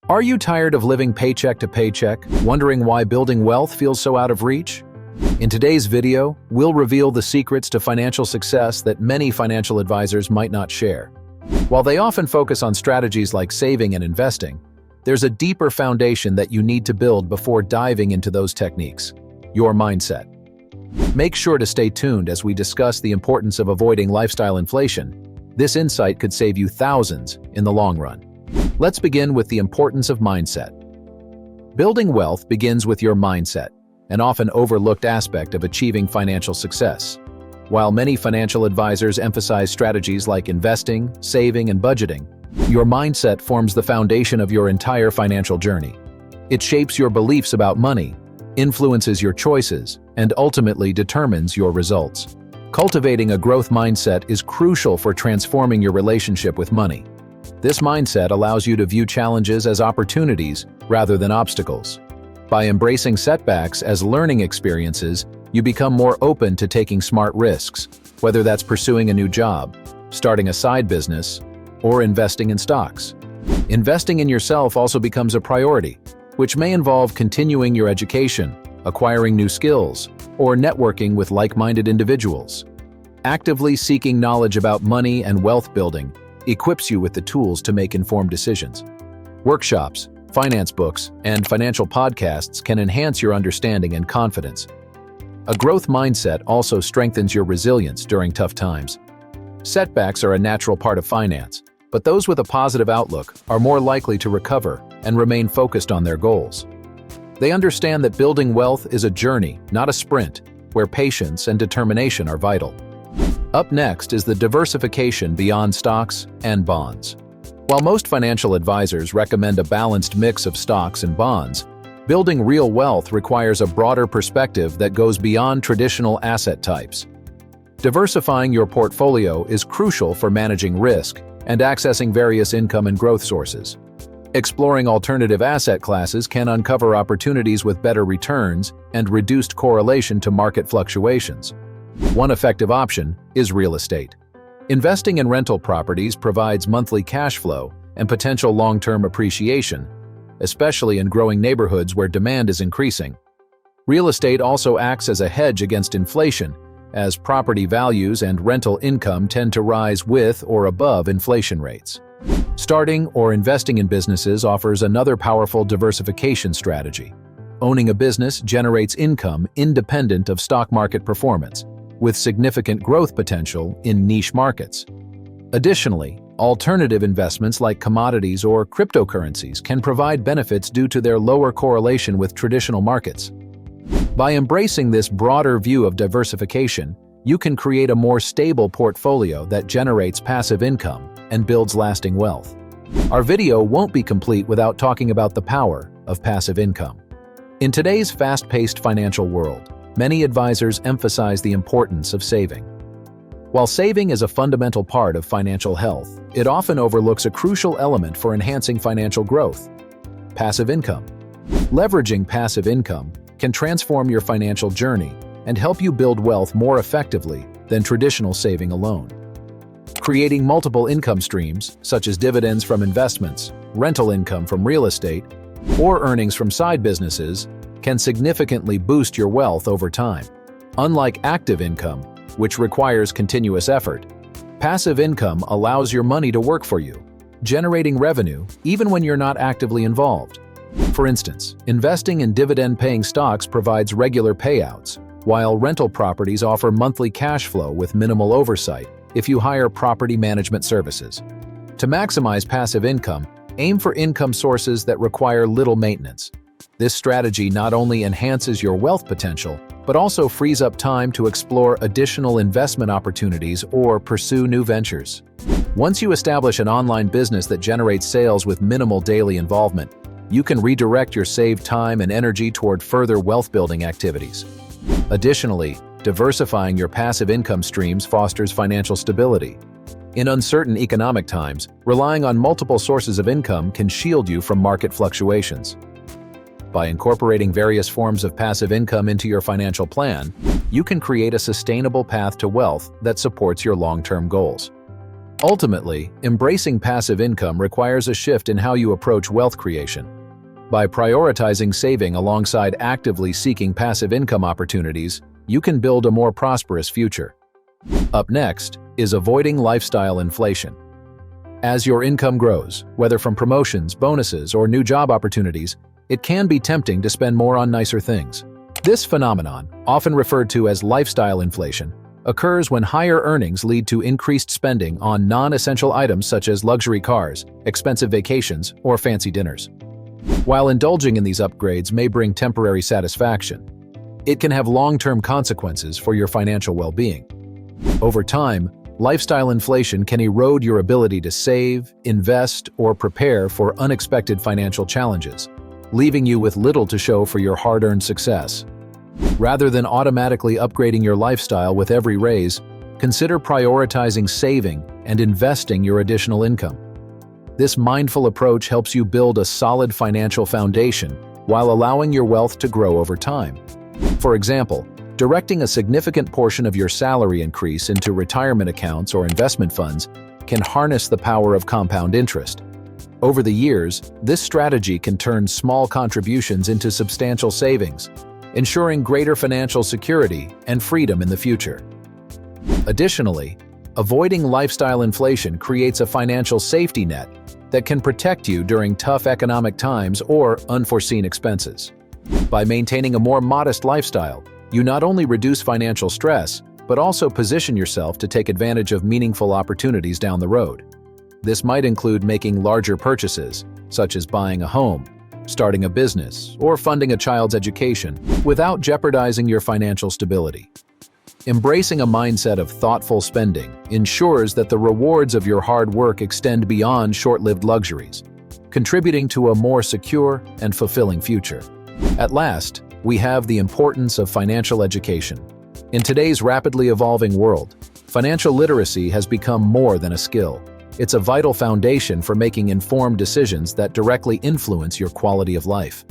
Are you tired of living paycheck to paycheck, wondering why building wealth feels so out of reach? In today's video, we'll reveal the secrets to financial success that many financial advisors might not share. While they often focus on strategies like saving and investing, there's a deeper foundation that you need to build before diving into those techniques: your mindset. Make sure to stay tuned as we discuss the importance of avoiding lifestyle inflation. This insight could save you thousands in the long run. Let's begin with the importance of mindset. Building wealth begins with your mindset, an often overlooked aspect of achieving financial success. While many financial advisors emphasize strategies like investing, saving, and budgeting, your mindset forms the foundation of your entire financial journey. It shapes your beliefs about money, influences your choices, and ultimately determines your results. Cultivating a growth mindset is crucial for transforming your relationship with money. This mindset allows you to view challenges as opportunities rather than obstacles. By embracing setbacks as learning experiences, you become more open to taking smart risks, whether that's pursuing a new job, starting a side business, or investing in stocks. Investing in yourself also becomes a priority, which may involve continuing your education, acquiring new skills, or networking with like-minded individuals. Actively seeking knowledge about money and wealth building equips you with the tools to make informed decisions. Workshops, finance books, and financial podcasts can enhance your understanding and confidence. A growth mindset also strengthens your resilience during tough times. Setbacks are a natural part of finance, but those with a positive outlook are more likely to recover and remain focused on their goals. They understand that building wealth is a journey, not a sprint, where patience and determination are vital. Up next is the diversification beyond stocks and bonds. While most financial advisors recommend a balanced mix of stocks and bonds, building real wealth requires a broader perspective that goes beyond traditional asset types. Diversifying your portfolio is crucial for managing risk and accessing various income and growth sources. Exploring alternative asset classes can uncover opportunities with better returns and reduced correlation to market fluctuations. One effective option is real estate. Investing in rental properties provides monthly cash flow and potential long-term appreciation, especially in growing neighborhoods where demand is increasing. Real estate also acts as a hedge against inflation, as property values and rental income tend to rise with or above inflation rates. Starting or investing in businesses offers another powerful diversification strategy. Owning a business generates income independent of stock market performance, with significant growth potential in niche markets. Additionally, alternative investments like commodities or cryptocurrencies can provide benefits due to their lower correlation with traditional markets. By embracing this broader view of diversification, you can create a more stable portfolio that generates passive income and builds lasting wealth. Our video won't be complete without talking about the power of passive income. In today's fast-paced financial world, many advisors emphasize the importance of saving. While saving is a fundamental part of financial health, it often overlooks a crucial element for enhancing financial growth: passive income. Leveraging passive income can transform your financial journey and help you build wealth more effectively than traditional saving alone. Creating multiple income streams, such as dividends from investments, rental income from real estate, or earnings from side businesses, can significantly boost your wealth over time. Unlike active income, which requires continuous effort, passive income allows your money to work for you, generating revenue even when you're not actively involved. For instance, investing in dividend-paying stocks provides regular payouts, while rental properties offer monthly cash flow with minimal oversight if you hire property management services. To maximize passive income, aim for income sources that require little maintenance. This strategy not only enhances your wealth potential, but also frees up time to explore additional investment opportunities or pursue new ventures. Once you establish an online business that generates sales with minimal daily involvement, you can redirect your saved time and energy toward further wealth-building activities. Additionally, diversifying your passive income streams fosters financial stability. In uncertain economic times, relying on multiple sources of income can shield you from market fluctuations. By incorporating various forms of passive income into your financial plan, you can create a sustainable path to wealth that supports your long-term goals. Ultimately, embracing passive income requires a shift in how you approach wealth creation. By prioritizing saving alongside actively seeking passive income opportunities, you can build a more prosperous future. Up next is avoiding lifestyle inflation. As your income grows, whether from promotions, bonuses, or new job opportunities, it can be tempting to spend more on nicer things. This phenomenon, often referred to as lifestyle inflation, occurs when higher earnings lead to increased spending on non-essential items such as luxury cars, expensive vacations, or fancy dinners. While indulging in these upgrades may bring temporary satisfaction, it can have long-term consequences for your financial well-being. Over time, lifestyle inflation can erode your ability to save, invest, or prepare for unexpected financial challenges, leaving you with little to show for your hard-earned success. Rather than automatically upgrading your lifestyle with every raise, consider prioritizing saving and investing your additional income. This mindful approach helps you build a solid financial foundation while allowing your wealth to grow over time. For example, directing a significant portion of your salary increase into retirement accounts or investment funds can harness the power of compound interest. Over the years, this strategy can turn small contributions into substantial savings, ensuring greater financial security and freedom in the future. Additionally, avoiding lifestyle inflation creates a financial safety net that can protect you during tough economic times or unforeseen expenses. By maintaining a more modest lifestyle, you not only reduce financial stress, but also position yourself to take advantage of meaningful opportunities down the road. This might include making larger purchases, such as buying a home, starting a business, or funding a child's education, without jeopardizing your financial stability. Embracing a mindset of thoughtful spending ensures that the rewards of your hard work extend beyond short-lived luxuries, contributing to a more secure and fulfilling future. At last, we have the importance of financial education. In today's rapidly evolving world, financial literacy has become more than a skill. It's a vital foundation for making informed decisions that directly influence your quality of life.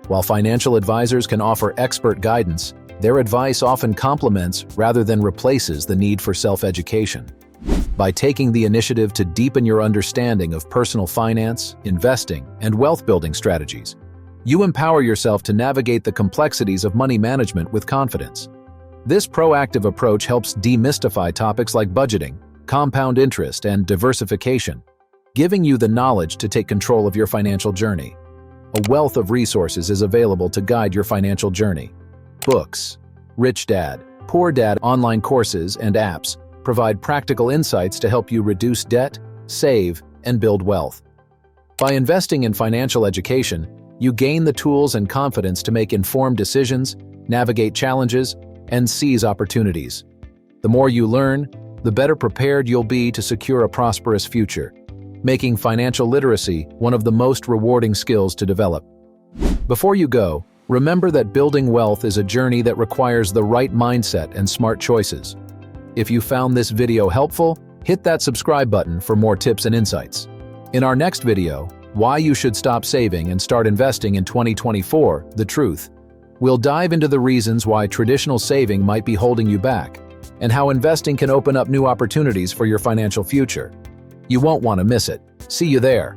While financial advisors can offer expert guidance, their advice often complements rather than replaces the need for self-education. By taking the initiative to deepen your understanding of personal finance, investing, and wealth-building strategies, you empower yourself to navigate the complexities of money management with confidence. This proactive approach helps demystify topics like budgeting, compound interest, and diversification, giving you the knowledge to take control of your financial journey. A wealth of resources is available to guide your financial journey. Books, Rich Dad, Poor Dad online courses and apps provide practical insights to help you reduce debt, save, and build wealth. By investing in financial education, you gain the tools and confidence to make informed decisions, navigate challenges, and seize opportunities. The more you learn, the better prepared you'll be to secure a prosperous future, making financial literacy one of the most rewarding skills to develop. Before you go, remember that building wealth is a journey that requires the right mindset and smart choices. If you found this video helpful, hit that subscribe button for more tips and insights. In our next video, Why You Should Stop Saving and Start Investing in 2024, The Truth, we'll dive into the reasons why traditional saving might be holding you back, and how investing can open up new opportunities for your financial future. You won't want to miss it. See you there.